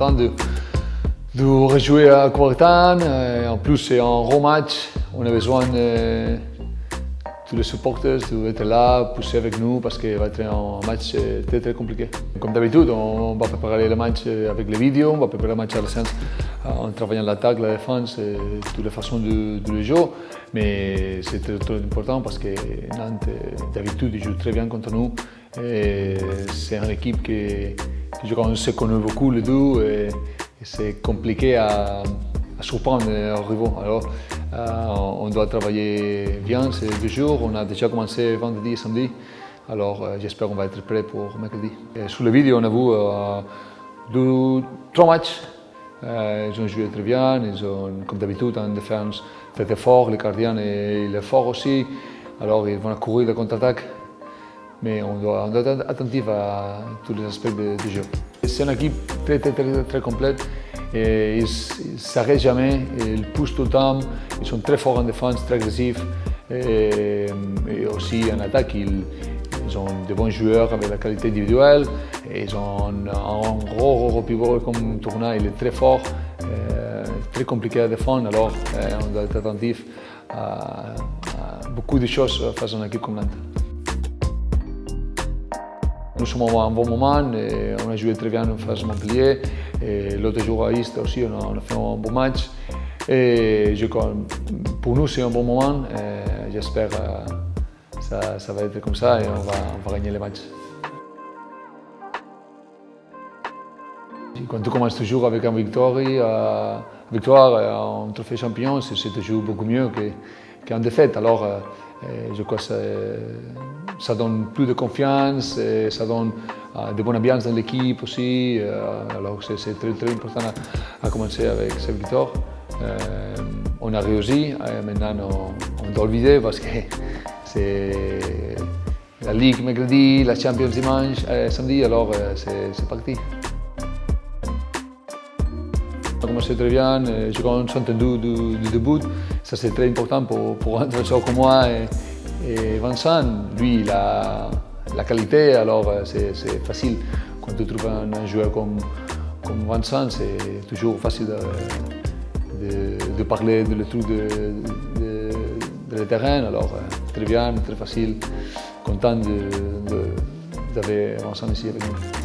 content de rejouer à Corentin. En plus, c'est un gros match. On a besoin de tous les supporters d'être là, pousser avec nous parce qu'il va être un match très compliqué. Comme d'habitude, on va préparer le match avec les vidéos, on va préparer le match à la séance en travaillant l'attaque, la défense, toutes les façons de le jouer. Mais c'est très important parce que Nantes, d'habitude, joue très bien contre nous. C'est une équipe on se connaît beaucoup les deux et c'est compliqué à surprendre aux rivaux. Alors, on doit travailler bien ces 2 jours. On a déjà commencé vendredi et samedi. Alors, j'espère qu'on va être prêt pour mercredi. Et sur la vidéo, on a vu 3 matchs. Ils ont joué très bien. Ils ont, comme d'habitude, en défense très fort. Le gardien il est fort aussi. Alors, ils vont courir la contre-attaque. Mais on doit être attentif à tous les aspects du jeu. C'est une équipe très complète. Et ils ne s'arrêtent jamais, ils poussent tout le temps, ils sont très forts en défense, très agressifs. Et aussi en attaque, ils ont de bons joueurs avec la qualité individuelle. Et ils ont un gros pivot comme Tourna, il est très fort, très compliqué à défendre. Alors on doit être attentif à beaucoup de choses face à une équipe comme Nantes. Nous sommes à un bon moment, et on a joué très bien face à Montpellier. L'autre jour à Istres aussi, on a fait un bon match. Et pour nous, c'est un bon moment. J'espère que ça va être comme ça et on va gagner les matchs. Quand tu commences toujours avec une victoire, un trophée champion, c'est toujours beaucoup mieux qu'en défaite. Alors, je crois que ça donne plus de confiance, et ça donne de bonne ambiance dans l'équipe aussi. Alors c'est très important à commencer avec cette victoire. On a réussi, maintenant on doit le vider parce que c'est la Ligue mercredi, la Champions dimanche, samedi, alors c'est parti. On a commencé très bien, je crois qu'on s'est entendu du début. Ça c'est très important pour un adversaire comme moi et Vincent. Lui, il a la qualité, alors c'est facile. Quand tu trouves un joueur comme Vincent, c'est toujours facile de parler de le truc de terrain. Alors très bien, très facile. Content d'avoir Vincent ici avec nous.